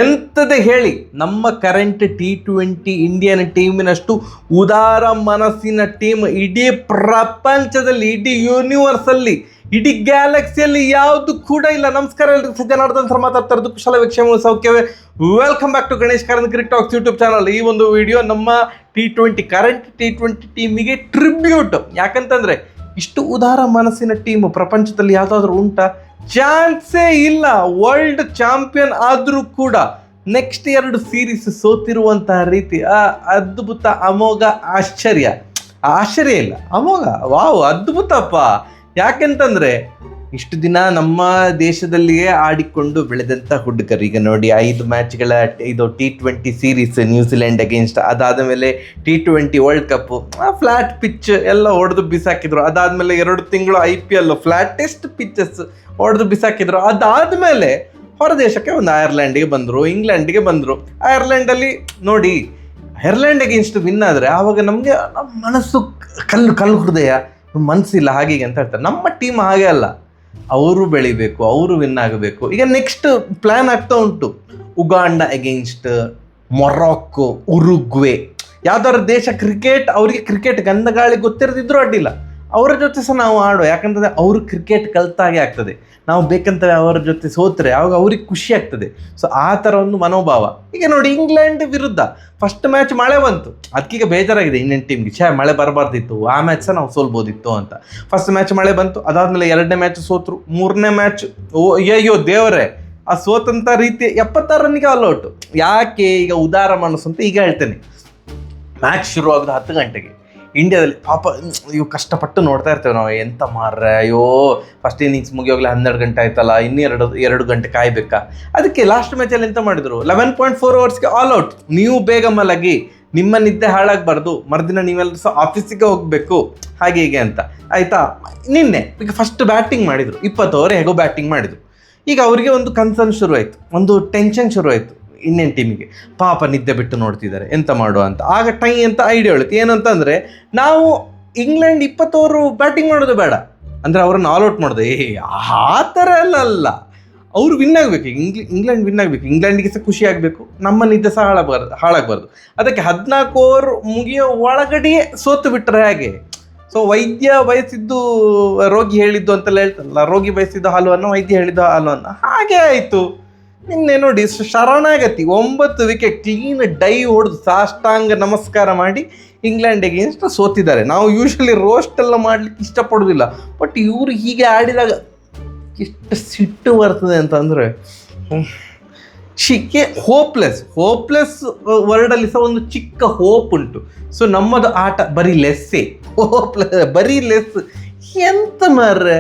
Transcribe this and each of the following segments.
ಎಂಥದೇ ಹೇಳಿ, ನಮ್ಮ current T20 Indian ಟೀಮಿನಷ್ಟು ಉದಾರ ಮನಸ್ಸಿನ ಟೀಮ್ ಇಡೀ ಪ್ರಪಂಚದಲ್ಲಿ, ಇಡೀ ಯೂನಿವರ್ಸಲ್ಲಿ, ಇಡೀ ಗ್ಯಾಲಕ್ಸಿಯಲ್ಲಿ ಯಾವುದು ಕೂಡ ಇಲ್ಲ. ನಮಸ್ಕಾರ ಎಲ್ರಿಗೂ, ಸಜ್ಜನಾರ್ದನ್ ಸರ್ ಮಾತಾಡ್ತಾ ಇರೋದು. ಕುಶಲ ವೀಕ್ಷಣೆ ಸೌಖ್ಯವೇ? Welcome back to Ganesh Karanth cricket talks YouTube channel. ಈ ಒಂದು ವಿಡಿಯೋ ನಮ್ಮ ಕರೆಂಟ್ T20 ಟೀಮಿಗೆ ಟ್ರಿಬ್ಯೂಟ್. ಯಾಕಂತಂದ್ರೆ ಇಷ್ಟು ಉದಾರ ಮನಸ್ಸಿನ ಟೀಮ್ ಪ್ರಪಂಚದಲ್ಲಿ ಯಾವುದಾದ್ರೂ ಉಂಟಾ? ಚಾನ್ಸೇ ಇಲ್ಲ. ವರ್ಲ್ಡ್ ಚಾಂಪಿಯನ್ ಆದರೂ ಕೂಡ ನೆಕ್ಸ್ಟ್ 2 ಸೀರೀಸ್ ಸೋತಿರುವಂತಹ ರೀತಿ ಅದ್ಭುತ, ಅಮೋಘ, ಆಶ್ಚರ್ಯ ಇಲ್ಲ, ಅಮೋಘ, ವಾವ್, ಅದ್ಭುತಪ್ಪ. ಯಾಕೆಂತಂದ್ರೆ ಇಷ್ಟು ದಿನ ನಮ್ಮ ದೇಶದಲ್ಲಿಯೇ ಆಡಿಕೊಂಡು ಬೆಳೆದಂಥ ಹುಡುಗರು, ಈಗ ನೋಡಿ 5 ಮ್ಯಾಚ್ಗಳ ಇದು T20 ಸೀರೀಸ್ ನ್ಯೂಜಿಲೆಂಡ್ ಅಗೇನ್ಸ್ಟ್, ಅದಾದ ಮೇಲೆ T20 world cup, flat pitch ಎಲ್ಲ ಹೊಡೆದು ಬಿಸಾಕಿದ್ರು. ಅದಾದಮೇಲೆ 2 ತಿಂಗಳು IPL ಫ್ಲಾಟೆಸ್ಟ್ ಪಿಚ್ಚಸ್ ಹೊಡೆದು ಬಿಸಾಕಿದ್ರು. ಅದಾದಮೇಲೆ ಹೊರದೇಶಕ್ಕೆ ಒಂದು ಐರ್ಲೆಂಡಿಗೆ ಬಂದರು, ಇಂಗ್ಲೆಂಡಿಗೆ ಬಂದರು. ಐರ್ಲೆಂಡಲ್ಲಿ ನೋಡಿ, ಐರ್ಲೆಂಡ್ ಅಗೇನ್ಸ್ಟ್ ವಿನ್ ಆದರೆ ಆವಾಗ ನಮಗೆ ನಮ್ಮ ಮನಸ್ಸು ಕಲ್ಲು ಹೃದಯ, ಮನಸ್ಸಿಲ್ಲ ಹಾಗೆ ಅಂತ ಹೇಳ್ತಾರೆ. ನಮ್ಮ ಟೀಮ್ ಹಾಗೆ ಅಲ್ಲ, ಅವರು ಬೆಳಿಬೇಕು, ಅವರು ವಿನ್ ಆಗಬೇಕು. ಈಗ ನೆಕ್ಸ್ಟ್ ಪ್ಲ್ಯಾನ್ ಆಗ್ತಾ ಉಂಟು. ಉಗಾಂಡ ಅಗೇನ್ಸ್ಟ್ ಮೊರಾಕ್ಕೋ, ಉರುಗ್ವೆ, ಯಾವ್ದಾದ್ರು ದೇಶ ಕ್ರಿಕೆಟ್, ಅವರಿಗೆ ಕ್ರಿಕೆಟ್ ಗಂಧಗಾಳಿ ಗೊತ್ತಿರದಿದ್ರೂ ಅಡ್ಡಿಲ್ಲ, ಅವರ ಜೊತೆ ಸಹ ನಾವು ಆಡುವ. ಯಾಕಂತಂದರೆ ಅವರು ಕ್ರಿಕೆಟ್ ಕಲ್ತಾಗೆ ಆಗ್ತದೆ. ನಾವು ಬೇಕಂತ ಅವರ ಜೊತೆ ಸೋತ್ರೆ ಆವಾಗ ಅವ್ರಿಗೆ ಖುಷಿ ಆಗ್ತದೆ. ಸೊ ಆ ಥರ ಒಂದು ಮನೋಭಾವ. ಈಗ ನೋಡಿ, ಇಂಗ್ಲೆಂಡ್ ವಿರುದ್ಧ ಫಸ್ಟ್ ಮ್ಯಾಚ್ ಮಳೆ ಬಂತು, ಅದಕ್ಕೀಗ ಬೇಜಾರಾಗಿದೆ ಇಂಡಿಯನ್ ಟೀಮ್ಗೆ. ಮಳೆ ಬರಬಾರ್ದಿತ್ತು, ಆ ಮ್ಯಾಚ್ ಸಹ ನಾವು ಸೋಲ್ಬೋದಿತ್ತು ಅಂತ. ಫಸ್ಟ್ ಮ್ಯಾಚ್ ಮಳೆ ಬಂತು, ಅದಾದಮೇಲೆ 2ನೇ ಮ್ಯಾಚ್ ಸೋತರು. 3ನೇ ಮ್ಯಾಚ್ ಅಯ್ಯೋ ದೇವರೇ, ಆ ಸೋತಂಥ ರೀತಿ 76 ರನ್ನಿಗೆ ಆಲ್ ಔಟ್. ಯಾಕೆ? ಈಗ ಉದಾರ ಮನಸ್ಸು ಅಂತ ಈಗ ಹೇಳ್ತೇನೆ. ಮ್ಯಾಚ್ ಶುರು ಆಗೋದು 10 ಗಂಟೆಗೆ ಇಂಡಿಯಾದಲ್ಲಿ. ಪಾಪ ಇವು ಕಷ್ಟಪಟ್ಟು ನೋಡ್ತಾ ಇರ್ತೇವೆ ನಾವು, ಎಂತ ಮಾರ್ರೆ, ಅಯ್ಯೋ ಫಸ್ಟ್ ಇನ್ನಿಂಗ್ಸ್ ಮುಗಿಯೋಗ್ಲೇ 12 ಗಂಟೆ ಆಯ್ತಲ್ಲ, ಇನ್ನೂ 2 ಗಂಟೆ ಕಾಯಬೇಕಾ? ಅದಕ್ಕೆ ಲಾಸ್ಟ್ ಮ್ಯಾಚಲ್ಲಿ ಎಂತ ಮಾಡಿದ್ರು, 11.4 ಓವರ್ಸ್ಗೆ ಆಲ್ ಔಟ್. ನೀವು ಬೇಗ ಮಲಗಿ, ನಿಮ್ಮ ನಿದ್ದೆ ಹಾಳಾಗಬಾರ್ದು, ಮರುದಿನ ನೀವೆಲ್ಲರೂ ಸಹ ಆಫೀಸಿಗೆ ಹೋಗಬೇಕು, ಹಾಗೆ ಹೀಗೆ ಅಂತ ಆಯಿತಾ. ನಿನ್ನೆ ಈಗ ಫಸ್ಟ್ ಬ್ಯಾಟಿಂಗ್ ಮಾಡಿದರು, 20 ಓವರ್ ಹೇಗೋ ಬ್ಯಾಟಿಂಗ್ ಮಾಡಿದರು. ಈಗ ಅವರಿಗೆ ಒಂದು ಕನ್ಸರ್ನ್ ಶುರುವಾಯಿತು, ಒಂದು ಟೆನ್ಷನ್ ಶುರುವಾಯಿತು ಇಂಡಿಯನ್ ಟೀಮಿಗೆ. ಪಾಪ ನಿದ್ದೆ ಬಿಟ್ಟು ನೋಡ್ತಿದ್ದಾರೆ, ಎಂತ ಮಾಡುವ ಅಂತ. ಆಗ ಟೈ ಅಂತ ಐಡಿಯಾ ಹೇಳುತ್ತೆ, ಏನಂತಂದರೆ ನಾವು ಇಂಗ್ಲೆಂಡ್ 20 ಓವರು ಬ್ಯಾಟಿಂಗ್ ಮಾಡೋದು ಬೇಡ, ಅಂದರೆ ಅವ್ರನ್ನ ಆಲ್ ಔಟ್ ಮಾಡೋದು. ಆ ಥರ ಎಲ್ಲ ಅಲ್ಲ, ಅವರು ವಿನ್ ಆಗಬೇಕು, ಇಂಗ್ಲೆಂಡ್ ವಿನ್ ಆಗಬೇಕು, ಇಂಗ್ಲೆಂಡಿಗೆ ಸಹ ಖುಷಿ ಆಗಬೇಕು, ನಮ್ಮ ನಿದ್ದೆ ಸಹ ಹಾಳಾಗಬಾರ್ದು. ಅದಕ್ಕೆ 14 ಓವರ್ ಮುಗಿಯೋ ಒಳಗಡೆಯೇ ಸೋತು ಬಿಟ್ಟರೆ ಹೇಗೆ? ಸೊ ವೈದ್ಯ ಬಯಸಿದ್ದು ರೋಗಿ ಹೇಳಿದ್ದು ಅಂತೆಲ್ಲ ಹೇಳ್ತಾರಲ್ಲ, ರೋಗಿ ಬಯಸಿದ್ದು ಹಾಲುವನ್ನು ವೈದ್ಯ ಹೇಳಿದ್ದು ಹಾಲುವನ್ನು, ಹಾಗೆ ಆಯಿತು. ನಿನ್ನೆ ನೋಡಿ, ಶರಣಾಗತಿ 9 ವಿಕೆಟ್ ಕ್ಲೀನ್ ಡೈ ಹೊಡೆದು ಸಾಷ್ಟಾಂಗ ನಮಸ್ಕಾರ ಮಾಡಿ ಇಂಗ್ಲೆಂಡ್ ಅಗೇನ್ಸ್ಟ್ ಸೋತಿದ್ದಾರೆ. ನಾವು ಯೂಶ್ವಲಿ ರೋಸ್ಟ್ ಎಲ್ಲ ಮಾಡಲಿಕ್ಕೆ ಇಷ್ಟಪಡೋದಿಲ್ಲ, ಬಟ್ ಇವರು ಹೀಗೆ ಆಡಿದಾಗ ಎಷ್ಟು ಸಿಟ್ಟು ಬರ್ತದೆ ಅಂತಂದರೆ, ಹೋಪ್ಲೆಸ್ ವರ್ಡಲ್ಲಿ ಸಹ ಒಂದು ಚಿಕ್ಕ ಹೋಪ್ ಉಂಟು. ಸೊ ನಮ್ಮದು ಆಟ ಬರೀ ಬರೀ ಲೆಸ್. ಎಂತ ಮಾರ್ರೆ,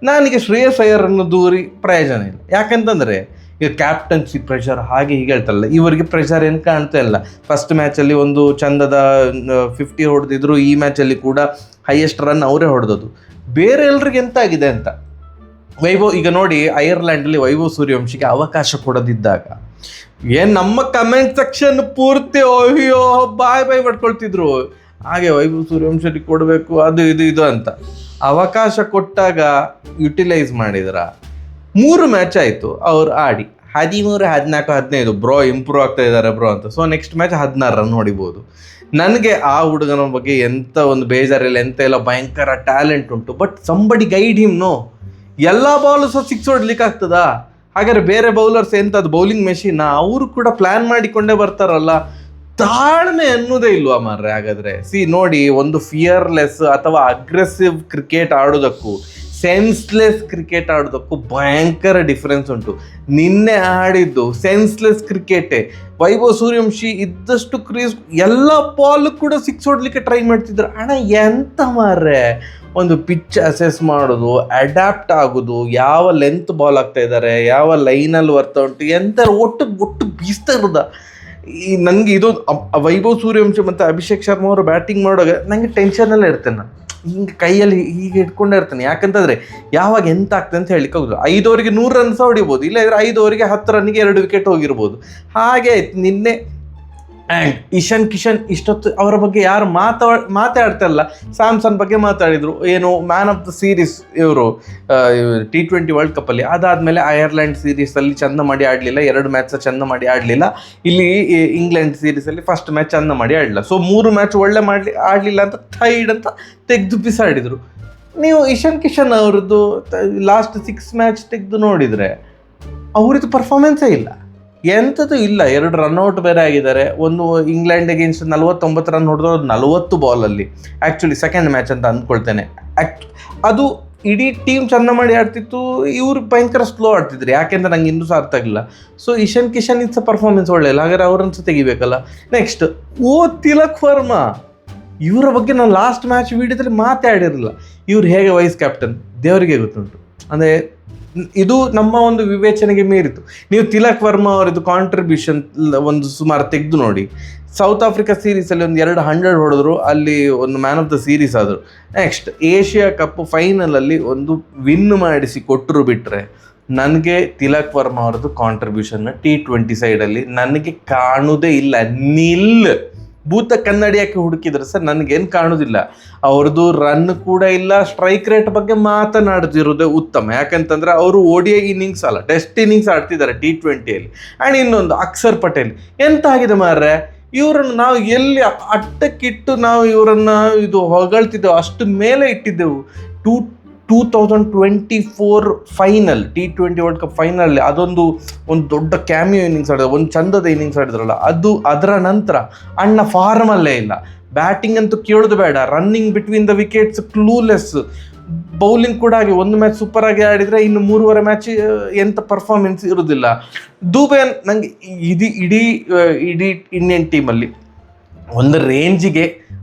ನಾನೀಗ ಶ್ರೇಯಸ್ ಅಯ್ಯರನ್ನು ದೂರಿ ಪ್ರಯೋಜನ ಇಲ್ಲ. ಯಾಕಂತಂದರೆ ಈಗ ಕ್ಯಾಪ್ಟನ್ಸಿ ಪ್ರೆಷರ್ ಹಾಗೆ ಹೀಗೆ ಹೇಳ್ತಾರಲ್ಲ, ಇವರಿಗೆ ಪ್ರೆಷರ್ ಏನು ಕಾಣ್ತಾ ಇಲ್ಲ. ಫಸ್ಟ್ ಮ್ಯಾಚಲ್ಲಿ ಒಂದು ಚಂದದ 50 ಹೊಡೆದಿದ್ರು, ಈ ಮ್ಯಾಚಲ್ಲಿ ಕೂಡ ಹೈಯೆಸ್ಟ್ ರನ್ ಅವರೇ ಹೊಡೆದದ್ದು. ಬೇರೆ ಎಲ್ರಿಗೆ ಎಂತ ಆಗಿದೆ ಅಂತ. ಈಗ ನೋಡಿ, ಐರ್ಲ್ಯಾಂಡಲ್ಲಿ ವೈಭವ್ ಸೂರ್ಯವಂಶಿಗೆ ಅವಕಾಶ ಕೊಡದಿದ್ದಾಗ ಏನು ನಮ್ಮ ಕಮೆಂಟ್ ಸೆಕ್ಷನ್ ಪೂರ್ತಿ ಅಯ್ಯೋ ಬಾಯ್ ಪಡ್ಕೊಳ್ತಿದ್ರು. ಹಾಗೆ ವೈಭವ್ ಸೂರ್ಯವಂಶಿಗೆ ಕೊಡಬೇಕು, ಅದು ಇದು ಅಂತ. ಅವಕಾಶ ಕೊಟ್ಟಾಗ ಯುಟಿಲೈಸ್ ಮಾಡಿದ್ರ. 3 ಮ್ಯಾಚ್ ಆಯಿತು ಅವ್ರು ಆಡಿ, 13, 14, 15 ಬ್ರೋ ಇಂಪ್ರೂವ್ ಆಗ್ತಾ ಇದ್ದಾರೆ ಬ್ರೋ ಅಂತ. ಸೊ ನೆಕ್ಸ್ಟ್ ಮ್ಯಾಚ್ 16 ರನ್ ಹೊಡಿಬೋದು. ನನಗೆ ಆ ಹುಡುಗನ ಬಗ್ಗೆ ಎಂಥ ಒಂದು ಬೇಜಾರಿಲ್ಲ, ಎಂತ ಎಲ್ಲ ಭಯಂಕರ ಟ್ಯಾಲೆಂಟ್ ಉಂಟು. ಬಟ್ ಸಂಬಡಿ ಗೈಡ್ ಹಿಮ್ನೋ. ಎಲ್ಲ ಬಾಲು ಸಹ 6 ಹೊಡ್ಲಿಕ್ಕೆ ಆಗ್ತದಾ? ಹಾಗಾದ್ರೆ ಬೇರೆ ಬೌಲರ್ಸ್ ಎಂಥದ್ದು ಬೌಲಿಂಗ್ ಮೆಷಿನ್, ಅವರು ಕೂಡ ಪ್ಲ್ಯಾನ್ ಮಾಡಿಕೊಂಡೇ ಬರ್ತಾರಲ್ಲ. ತಾಳ್ಮೆ ಅನ್ನೋದೇ ಇಲ್ವಾ ಮಾರ್ರೆ ಹಾಗಾದರೆ? ನೋಡಿ, ಒಂದು ಫಿಯರ್ಲೆಸ್ ಅಥವಾ ಅಗ್ರೆಸಿವ್ ಕ್ರಿಕೆಟ್ ಆಡೋದಕ್ಕೂ ಸೆನ್ಸ್ಲೆಸ್ ಕ್ರಿಕೆಟ್ ಆಡೋದಕ್ಕೂ ಭಯಂಕರ ಡಿಫ್ರೆನ್ಸ್ ಉಂಟು. ನಿನ್ನೆ ಆಡಿದ್ದು ಸೆನ್ಸ್ಲೆಸ್ ಕ್ರಿಕೆಟೇ. ವೈಭವ್ ಸೂರ್ಯವಂಶಿ ಇದ್ದಷ್ಟು ಕ್ರೀಸ್ ಎಲ್ಲ ಬಾಲು ಕೂಡ 6 ಹೊಡ್ಲಿಕ್ಕೆ ಟ್ರೈ ಮಾಡ್ತಿದ್ರು. ಅಣ್ಣ ಎಂತ ಮಾರ್ರೆ, ಒಂದು ಪಿಚ್ ಅಸೆಸ್ ಮಾಡೋದು, ಅಡ್ಯಾಪ್ಟ್ ಆಗೋದು, ಯಾವ ಲೆಂತ್ ಬಾಲ್ ಆಗ್ತಾ ಇದ್ದಾರೆ, ಯಾವ ಲೈನಲ್ಲಿ ಬರ್ತಾ ಉಂಟು, ಎಂತ ಒಟ್ಟು ಬೀಸ್ತಾ ಇರೋದ. ನನಗೆ ಇದು ವೈಭವ್ ಸೂರ್ಯವಂಶಿ ಮತ್ತು ಅಭಿಷೇಕ್ ಶರ್ಮಾ ಅವರು ಬ್ಯಾಟಿಂಗ್ ಮಾಡುವಾಗ ನನಗೆ ಟೆನ್ಷನಲ್ಲೇ ಇರ್ತೇನೆ. ನಾನು ಹಿಂಗೆ ಕೈಯಲ್ಲಿ ಹೀಗೆ ಇಟ್ಕೊಂಡೇ ಇರ್ತಾನೆ. ಯಾಕಂತಂದರೆ ಯಾವಾಗ ಎಂತ ಆಗ್ತದೆ ಅಂತ ಹೇಳಲಿಕ್ಕೆ ಹೋಗುದು. 5 ಓವರಿಗೆ 100 ರನ್ಸ್ ಹೊಡಿಬೋದು, ಇಲ್ಲಾಂದರೆ 5 ಓವರಿಗೆ 10 ರನ್ನಿಗೆ 2 ವಿಕೆಟ್ ಹೋಗಿರ್ಬೋದು. ಹಾಗೆ ಆಯ್ತು ನಿನ್ನೆ. ಆ್ಯಂಡ್ ಇಶಾನ್ ಕಿಶನ್ ಇಷ್ಟೊತ್ತು ಅವರ ಬಗ್ಗೆ ಯಾರು ಮಾತಾಡ್ತಾ ಇಲ್ಲ. ಸ್ಯಾಮ್ಸನ್ ಬಗ್ಗೆ ಮಾತಾಡಿದರು, ಏನು ಮ್ಯಾನ್ ಆಫ್ ದ ಸೀರೀಸ್ ಇವರು T20 ವರ್ಲ್ಡ್ ಕಪ್ಪಲ್ಲಿ. ಅದಾದಮೇಲೆ ಐರ್ಲೆಂಡ್ ಸೀರೀಸಲ್ಲಿ ಚೆಂದ ಮಾಡಿ ಆಡಲಿಲ್ಲ, 2 ಮ್ಯಾಚ್ ಚೆಂದ ಮಾಡಿ ಆಡಲಿಲ್ಲ. ಇಲ್ಲಿ ಇಂಗ್ಲೆಂಡ್ ಸೀರೀಸಲ್ಲಿ ಫಸ್ಟ್ ಮ್ಯಾಚ್ ಚೆಂದ ಮಾಡಿ ಆಡಲಿಲ್ಲ. ಸೊ 3 ಮ್ಯಾಚ್ ಒಳ್ಳೆ ಆಡಲಿಲ್ಲ ಅಂತ ಥೈಡ್ ಅಂತ ತೆಗೆದು ಬಿಸಾಡಿದರು. ನೀವು ಇಶಾನ್ ಕಿಶನ್ ಅವ್ರದ್ದು ಲಾಸ್ಟ್ 6 ಮ್ಯಾಚ್ ತೆಗೆದು ನೋಡಿದರೆ ಅವ್ರದ್ದು ಪರ್ಫಾರ್ಮೆನ್ಸೇ ಇಲ್ಲ, ಎಂಥದ್ದು ಇಲ್ಲ. 2 ರನ್ಔಟ್ ಬೇರೆ ಆಗಿದ್ದಾರೆ. ಒಂದು ಇಂಗ್ಲೆಂಡ್ ಅಗೇನ್ಸ್ಟ್ 49 ರನ್ ಹೊಡೆದ್ರು, 40 ಬಾಲಲ್ಲಿ. ಆ್ಯಕ್ಚುಲಿ ಸೆಕೆಂಡ್ ಮ್ಯಾಚ್ ಅಂತ ಅಂದ್ಕೊಳ್ತೇನೆ. ಅದು ಇಡೀ ಟೀಮ್ ಚೆಂದ ಮಾಡಿ ಆಡ್ತಿತ್ತು, ಇವರು ಭಯಂಕರ ಸ್ಲೋ ಆಡ್ತಿದ್ರು. ಯಾಕೆಂದ್ರೆ ನಂಗೆ ಇನ್ನೂ ಸಹ ಅರ್ಥ ಆಗಿಲ್ಲ. So Ishan Kishan it's performance ಒಳ್ಳೆ ಇಲ್ಲ, ಹಾಗಾದ್ರೆ ಅವ್ರನ್ನ ಸಹ ತೆಗಿಬೇಕಲ್ಲ. ನೆಕ್ಸ್ಟ್ ತಿಲಕ್ ವರ್ಮಾ, ಇವರ ಬಗ್ಗೆ ನಾನು ಲಾಸ್ಟ್ ಮ್ಯಾಚ್ ವೀಡಿಯೋದಲ್ಲಿ ಮಾತಾಡಿರಲಿಲ್ಲ. ಇವ್ರು ಹೇಗೆ ವೈಸ್ ಕ್ಯಾಪ್ಟನ್ ದೇವರಿಗೆ ಗೊತ್ತುಂಟು. ಅಂದರೆ ಇದು ನಮ್ಮ ಒಂದು ವಿವೇಚನೆಗೆ ಮೀರಿತು. ನೀವು ತಿಲಕ್ ವರ್ಮಾ ಅವರದ್ದು ಕಾಂಟ್ರಿಬ್ಯೂಷನ್ ಒಂದು ಸುಮಾರು ತೆಗೆದು ನೋಡಿ. ಸೌತ್ ಆಫ್ರಿಕಾ ಸೀರೀಸಲ್ಲಿ ಒಂದು 200 ಹೊಡೆದ್ರು, ಅಲ್ಲಿ ಒಂದು ಮ್ಯಾನ್ ಆಫ್ ದ ಸೀರೀಸ್ ಆದರು. ನೆಕ್ಸ್ಟ್ ಏಷ್ಯಾ ಕಪ್ ಫೈನಲಲ್ಲಿ ಒಂದು ವಿನ್ ಮಾಡಿಸಿ ಕೊಟ್ಟರು. ಬಿಟ್ಟರೆ ನನಗೆ ತಿಲಕ್ ವರ್ಮಾ ಅವ್ರದ್ದು ಕಾಂಟ್ರಿಬ್ಯೂಷನ್ನ T20 ಸೈಡಲ್ಲಿ ನನಗೆ ಕಾಣುವುದೇ ಇಲ್ಲ. ಭೂತ ಕನ್ನಡಿಯಕ್ಕೆ ಹುಡುಕಿದ್ರೆ ಸರ್ ನನಗೇನು ಕಾಣೋದಿಲ್ಲ. ಅವ್ರದ್ದು ರನ್ ಕೂಡ ಇಲ್ಲ, ಸ್ಟ್ರೈಕ್ ರೇಟ್ ಬಗ್ಗೆ ಮಾತನಾಡ್ತಿರೋದೇ ಉತ್ತಮ. ಯಾಕಂತಂದ್ರೆ ಅವರು ODI ಇನ್ನಿಂಗ್ಸ್ ಅಲ್ಲ, ಟೆಸ್ಟ್ ಇನ್ನಿಂಗ್ಸ್ ಆಡ್ತಿದ್ದಾರೆ T20ಯಲ್ಲಿ. ಆ್ಯಂಡ್ ಇನ್ನೊಂದು ಅಕ್ಷರ್ ಪಟೇಲ್ ಎಂತ ಆಗಿದೆ ಮಾರ್ರೆ, ಇವರನ್ನು ನಾವು ಎಲ್ಲಿ ಅಟ್ಟಕ್ಕಿಟ್ಟು ನಾವು ಇವರನ್ನು ಇದು ಹೊಗಳ್ತಿದ್ದೆವು, ಅಷ್ಟು ಮೇಲೆ ಇಟ್ಟಿದ್ದೆವು. 2024 ಫೈನಲ್ T20 ವರ್ಲ್ಡ್ ಕಪ್ ಫೈನಲಲ್ಲಿ ಒಂದು ದೊಡ್ಡ ಕ್ಯಾಮಿಯೋ ಇನ್ನಿಂಗ್ಸ್ ಆಡಿದ್ರು, ಒಂದು ಚಂದದ ಇನ್ನಿಂಗ್ಸ್ ಆಡಿದ್ರಲ್ಲ, ಅದರ ನಂತರ ಅಣ್ಣ ಫಾರ್ಮಲ್ಲೇ ಇಲ್ಲ. ಬ್ಯಾಟಿಂಗ್ ಅಂತೂ ಕೇಳೋದು ಬೇಡ, running between the wickets clueless, bowling ಕೂಡ ಹಾಗೆ. ಒಂದು ಮ್ಯಾಚ್ ಸೂಪರ್ ಆಗಿ ಆಡಿದರೆ ಇನ್ನು 3 ಮ್ಯಾಚ್ ಎಂಥ ಪರ್ಫಾರ್ಮೆನ್ಸ್ ಇರೋದಿಲ್ಲ. ದುಬೆ ನನಗೆ ಇಡೀ ಇಂಡಿಯನ್ ಟೀಮಲ್ಲಿ ಒಂದು ರೇಂಜಿಗೆ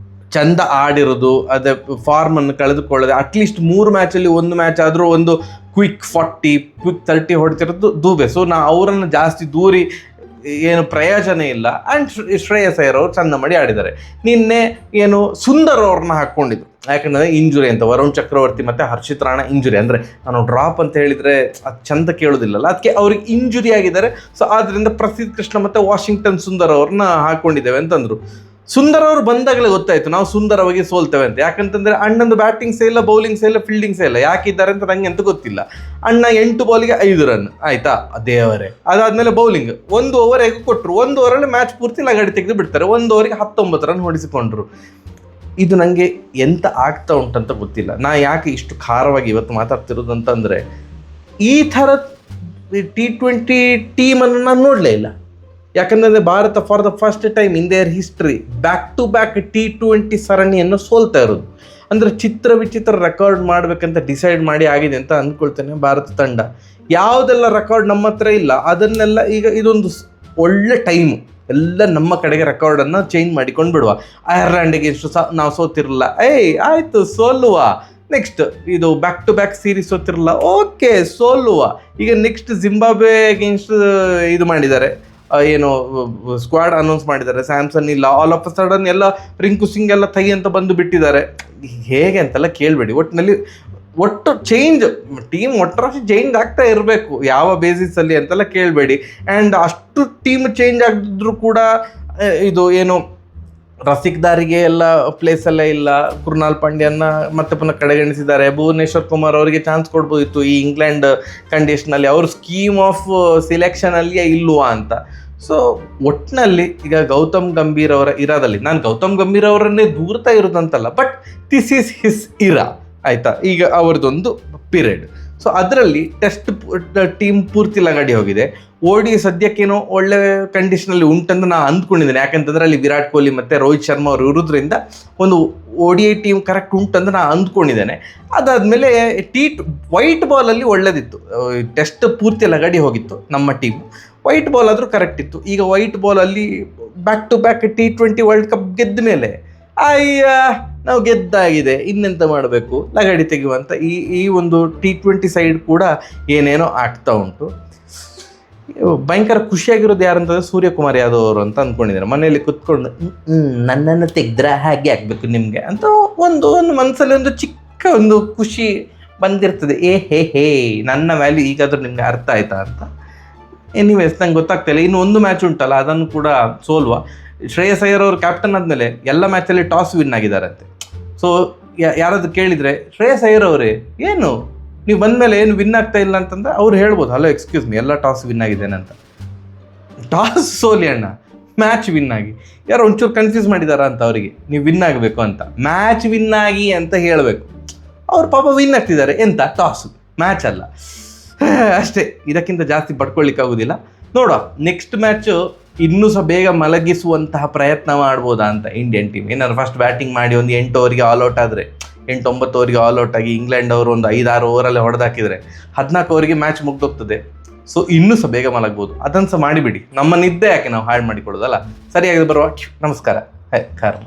ಚಂದ ಆಡಿರೋದು, ಅದೇ ಫಾರ್ಮನ್ನು ಕಳೆದುಕೊಳ್ಳೋದು. ಅಟ್ಲೀಸ್ಟ್ 3 ಮ್ಯಾಚಲ್ಲಿ 1 ಮ್ಯಾಚ್ ಆದರೂ ಒಂದು ಕ್ವಿಕ್ 40 ಕ್ವಿಕ್ 30 ಹೊಡ್ತಿರೋದು ದುಬೆ. ಸೊ ಅವರನ್ನು ಜಾಸ್ತಿ ದೂರಿ ಏನು ಪ್ರಯೋಜನ ಇಲ್ಲ. ಆ್ಯಂಡ್ ಶ್ರೇಯಸ್ ಅಯ್ಯರ್ ಅವರು ಚಂದ ಮಾಡಿ ಆಡಿದ್ದಾರೆ. ನಿನ್ನೆ ಏನು ಸುಂದರ್ ಅವ್ರನ್ನ ಹಾಕ್ಕೊಂಡಿದ್ರು, ಯಾಕಂದರೆ ಇಂಜುರಿ ಅಂತ. ವರುಣ್ ಚಕ್ರವರ್ತಿ ಮತ್ತು ಹರ್ಷಿತ್ ರಾಣಾ ಇಂಜುರಿ. ಅಂದರೆ ನಾನು ಡ್ರಾಪ್ ಅಂತ ಹೇಳಿದರೆ ಅದು ಚಂದ ಕೇಳೋದಿಲ್ಲಲ್ಲ, ಅದಕ್ಕೆ ಅವ್ರಿಗೆ ಇಂಜುರಿ ಆಗಿದ್ದಾರೆ. ಸೊ ಆದ್ದರಿಂದ ಪ್ರಸಿದ್ಧ ಕೃಷ್ಣ ಮತ್ತು ವಾಷಿಂಗ್ಟನ್ ಸುಂದರ್ ಅವ್ರನ್ನ ಹಾಕ್ಕೊಂಡಿದ್ದೇವೆ ಅಂತಂದರು. ಸುಂದರ್ ಅವರು ಬಂದಾಗಲೇ ಗೊತ್ತಾಯಿತು ನಾವು ಸುಂದರವಾಗಿ ಸೋಲ್ತೇವೆ ಅಂತ. ಯಾಕಂತಂದರೆ ಅಣ್ಣಂದು ಬ್ಯಾಟಿಂಗ್ ಸೇ ಇಲ್ಲ, ಬೌಲಿಂಗ್ ಸೇ ಇಲ್ಲ, ಫೀಲ್ಡಿಂಗ್ ಸೇ ಇಲ್ಲ. ಯಾಕಿದ್ದಾರೆ ಅಂತ ನನಗೆ ಅಂತ ಗೊತ್ತಿಲ್ಲ. ಅಣ್ಣ 8 ಬಾಲಿಗೆ 5 ರನ್ ಆಯಿತಾ, ದೇವರೇ. ಅದಾದಮೇಲೆ ಬೌಲಿಂಗ್ 1 ಓವರ್ ಹೇಗೆ ಕೊಟ್ಟರು, 1 ಓವರಲ್ಲಿ ಮ್ಯಾಚ್ ಪೂರ್ತಿ ಲಗಾಡಿ ತೆಗೆದು ಬಿಡ್ತಾರೆ. 1 ಓವರಿಗೆ 19 ರನ್ ಹೊಡಿಸಿಕೊಂಡ್ರು. ಇದು ನನಗೆ ಎಂತ ಆಗ್ತಾ ಉಂಟಂತ ಗೊತ್ತಿಲ್ಲ. ನಾ ಯಾಕೆ ಇಷ್ಟು ಖಾರವಾಗಿ ಇವತ್ತು ಮಾತಾಡ್ತಿರೋದು ಅಂತಂದರೆ, ಈ ಥರ T20 ಟೀಮನ್ನು ನಾನು ನೋಡಲೇ ಇಲ್ಲ. ಯಾಕಂದರೆ Bharat for the first time in their history back to back T20 ಸರಣಿಯನ್ನು ಸೋಲ್ತಾ ಇರೋದು. ಅಂದರೆ ವಿಚಿತ್ರ ರೆಕಾರ್ಡ್ ಮಾಡಬೇಕಂತ ಡಿಸೈಡ್ ಮಾಡಿ ಆಗಿದೆ ಅಂತ ಅಂದ್ಕೊಳ್ತೇನೆ ಭಾರತ ತಂಡ. ಯಾವುದೆಲ್ಲ ರೆಕಾರ್ಡ್ ನಮ್ಮ ಹತ್ರ ಇಲ್ಲ ಅದನ್ನೆಲ್ಲ ಈಗ ಇದೊಂದು ಒಳ್ಳೆ ಟೈಮು, ಎಲ್ಲ ನಮ್ಮ ಕಡೆಗೆ ರೆಕಾರ್ಡನ್ನು ಚೇಂಜ್ ಮಾಡಿಕೊಂಡು ಬಿಡುವ. ಐರ್ಲೆಂಡಿಗೆ ಎಷ್ಟು ನಾವು ಸೋತಿರಲಿಲ್ಲ, ಆಯಿತು ಸೋಲುವ. ನೆಕ್ಸ್ಟ್ ಇದು ಬ್ಯಾಕ್ ಟು ಬ್ಯಾಕ್ ಸೀರೀಸ್ ಸೋತಿರಲಿಲ್ಲ, ಓಕೆ ಸೋಲುವ. ಈಗ ನೆಕ್ಸ್ಟ್ ಜಿಂಬಾಬ್ವೆ ಅಗೇನ್ಸ್ಟ್ ಇದು ಮಾಡಿದ್ದಾರೆ, ಏನು ಸ್ಕ್ವಾಡ್ ಅನೌನ್ಸ್ ಮಾಡಿದ್ದಾರೆ. ಸ್ಯಾಮ್ಸನ್ ಇಲ್ಲ, ಆಲ್ ಆಫ್ ಅ ಸಡನ್ ಎಲ್ಲ ರಿಂಕು ಸಿಂಗ್ ಎಲ್ಲ ಥೈ ಅಂತ ಬಂದು ಬಿಟ್ಟಿದ್ದಾರೆ. ಹೇಗೆ ಅಂತೆಲ್ಲ ಕೇಳಬೇಡಿ. ಒಟ್ಟು ಚೇಂಜ್ ಟೀಮ್ ಒಟ್ಟರಾಶಿ ಚೇಂಜ್ ಆಗ್ತಾ ಇರಬೇಕು, ಯಾವ ಬೇಸಿಸಲ್ಲಿ ಅಂತೆಲ್ಲ ಕೇಳಬೇಡಿ. ಆ್ಯಂಡ್ ಅಷ್ಟು ಟೀಮ್ ಚೇಂಜ್ ಆಗಿದ್ರು ಕೂಡ ಇದು ಏನು ರಸಿಕ್ದಾರಿಗೆ ಎಲ್ಲ ಪ್ಲೇಸಲ್ಲೇ ಇಲ್ಲ. ಕೃಣಾಲ್ ಪಾಂಡ್ಯನ್ನ ಮತ್ತೆ ಪುನಃ ಕಡೆಗಣಿಸಿದ್ದಾರೆ. ಭುವನೇಶ್ವರ್ ಕುಮಾರ್ ಅವರಿಗೆ ಚಾನ್ಸ್ ಕೊಡ್ಬೋದಿತ್ತು ಈ ಇಂಗ್ಲೆಂಡ್ ಕಂಡೀಷನಲ್ಲಿ, ಅವ್ರ ಸ್ಕೀಮ್ ಆಫ್ ಸಿಲೆಕ್ಷನಲ್ಲಿಯೇ ಇಲ್ವಾ ಅಂತ. ಸೊ ಒಟ್ಟಿನಲ್ಲಿ ಈಗ ಗೌತಮ್ ಗಂಭೀರ್ ಅವರ ಇರಾದಲ್ಲಿ, ನಾನು ಗೌತಮ್ ಗಂಭೀರ್ ಅವರನ್ನೇ ದೂರ್ತಾ ಇರೋದಂತಲ್ಲ, ಬಟ್ ದಿಸ್ ಈಸ್ ಹಿಸ್ ಇರಾ ಆಯಿತಾ. ಈಗ ಅವ್ರದ್ದೊಂದು ಪೀರಿಯಡ್. ಸೊ ಅದರಲ್ಲಿ ಟೆಸ್ಟ್ ಟೀಮ್ ಪೂರ್ತಿ ಲಗಾಡಿ ಹೋಗಿದೆ. ODI ಸದ್ಯಕ್ಕೇನೋ ಒಳ್ಳೆ ಕಂಡೀಷನಲ್ಲಿ ಉಂಟಂತ ನಾನು ಅಂದ್ಕೊಂಡಿದ್ದೇನೆ. ಯಾಕಂತಂದರೆ ಅಲ್ಲಿ ವಿರಾಟ್ ಕೊಹ್ಲಿ ಮತ್ತು ರೋಹಿತ್ ಶರ್ಮಾ ಅವರು ಇರೋದ್ರಿಂದ ಒಂದು ODI ಟೀಮ್ ಕರೆಕ್ಟ್ ಉಂಟಂತ ನಾನು ಅಂದ್ಕೊಂಡಿದ್ದೇನೆ. ಅದಾದಮೇಲೆ ವೈಟ್ ಬಾಲಲ್ಲಿ ಒಳ್ಳೆದಿತ್ತು, ಟೆಸ್ಟ್ ಪೂರ್ತಿ ಲಗಾಡಿ ಹೋಗಿತ್ತು ನಮ್ಮ ಟೀಮ್. ವೈಟ್ ಬಾಲ್ ಆದರೂ ಕರೆಕ್ಟ್ ಇತ್ತು. ಈಗ ವೈಟ್ ಬಾಲಲ್ಲಿ back to back T20 world cup ಗೆದ್ದ ಮೇಲೆ ನಾವು ಗೆದ್ದಾಗಿದೆ, ಇನ್ನೆಂತ ಮಾಡಬೇಕು, ಲಗಾಡಿ ತೆಗೆಯುವಂಥ ಈ ಒಂದು T20 ಸೈಡ್ ಕೂಡ ಏನೇನೋ ಆಗ್ತಾ ಉಂಟು. ಭಯಂಕರ ಖುಷಿಯಾಗಿರೋದು ಯಾರಂತಂದರೆ ಸೂರ್ಯಕುಮಾರ್ ಯಾದವ್ ಅವರು ಅಂತ ಅಂದ್ಕೊಂಡಿದ್ದಾರೆ. ಮನೆಯಲ್ಲಿ ಕುತ್ಕೊಂಡು ನನ್ನನ್ನು ತೆಗೆದ್ರೆ ಹಾಗೆ ಆಗಬೇಕು ನಿಮಗೆ ಅಂತ ಒಂದು ಮನಸ್ಸಲ್ಲಿ ಒಂದು ಚಿಕ್ಕ ಒಂದು ಖುಷಿ ಬಂದಿರ್ತದೆ. ಹೇ ನನ್ನ ವ್ಯಾಲ್ಯೂ ಈಗಾದರೂ ನಿಮಗೆ ಅರ್ಥ ಆಯ್ತಾ ಅಂತ. ಎನಿವೇಸ್ ನಂಗೆ ಗೊತ್ತಾಗ್ತಾಯಿಲ್ಲ. ಇನ್ನು 1 ಮ್ಯಾಚ್ ಉಂಟಲ್ಲ, ಅದನ್ನು ಕೂಡ ಸೋಲ್ವ. ಶ್ರೇಯಸ್ ಅಯ್ಯರ್ ಅವರು ಕ್ಯಾಪ್ಟನ್ ಆದಮೇಲೆ ಎಲ್ಲ ಮ್ಯಾಚಲ್ಲಿ ಟಾಸ್ ವಿನ್ ಆಗಿದ್ದಾರಂತೆ. ಸೊ ಯಾರಾದ್ರು ಕೇಳಿದರೆ ಶ್ರೇಯಸ್ ಅಯ್ಯರ್ ಅವರೇ ಏನು ನೀವು ಬಂದಮೇಲೆ ಏನು ವಿನ್ ಆಗ್ತಾ ಇಲ್ಲ ಅಂತಂದ್ರೆ ಅವ್ರು ಹೇಳ್ಬೋದು, ಹಲೋ ಎಕ್ಸ್ಕ್ಯೂಸ್ ಮಿ, ಎಲ್ಲ ಟಾಸ್ ವಿನ್ ಆಗಿದ್ದೇನೆ ಅಂತ. ಟಾಸ್ ಸೋಲಿ ಅಣ್ಣ, ಮ್ಯಾಚ್ ವಿನ್ ಆಗಿ. ಯಾರೋ ಒಂಚೂರು ಕನ್ಫ್ಯೂಸ್ ಮಾಡಿದಾರ ಅಂತ ಅವರಿಗೆ, ನೀವು ವಿನ್ ಆಗಬೇಕು ಅಂತ, ಮ್ಯಾಚ್ ವಿನ್ ಆಗಿ ಅಂತ ಹೇಳಬೇಕು. ಅವ್ರು ಪಾಪ ವಿನ್ ಆಗ್ತಿದ್ದಾರೆ, ಎಂತ ಟಾಸ್, ಮ್ಯಾಚ್ ಅಲ್ಲ ಅಷ್ಟೇ. ಇದಕ್ಕಿಂತ ಜಾಸ್ತಿ ಪಡ್ಕೊಳ್ಳಿಕ್ಕಾಗೋದಿಲ್ಲ. ನೋಡುವ ನೆಕ್ಸ್ಟ್ ಮ್ಯಾಚು ಇನ್ನೂ ಸಹ ಬೇಗ ಮಲಗಿಸುವಂತಹ ಪ್ರಯತ್ನ ಮಾಡ್ಬೋದಾ ಅಂತ ಇಂಡಿಯನ್ ಟೀಮ್. ಏನಾದ್ರು ಫಸ್ಟ್ ಬ್ಯಾಟಿಂಗ್ ಮಾಡಿ ಒಂದು 8 ಓವರ್ಗೆ ಆಲ್ಔಟ್ ಆದರೆ, 8-9 ಓವರ್ಗೆ ಆಲ್ಔಟ್ ಆಗಿ ಇಂಗ್ಲೆಂಡ್ ಅವರು ಒಂದು 5-6 ಓವರಲ್ಲೇ ಹೊಡೆದಾಕಿದರೆ 14 ಓವರ್ಗೆ ಮ್ಯಾಚ್ ಮುಗ್ದೋಗ್ತದೆ. ಸೊ ಇನ್ನೂ ಸಹ ಬೇಗ ಮಲಗ್ಬೋದು. ಅದನ್ನು ಸಹ ಮಾಡಿಬಿಡಿ, ನಮ್ಮ ನಿದ್ದೆ ಯಾಕೆ ನಾವು ಹಾಳು ಮಾಡಿಕೊಡೋದಲ್ಲ. ಸರಿಯಾಗಿ ಬರುವ ನಮಸ್ಕಾರ. ಕರ್ಮ.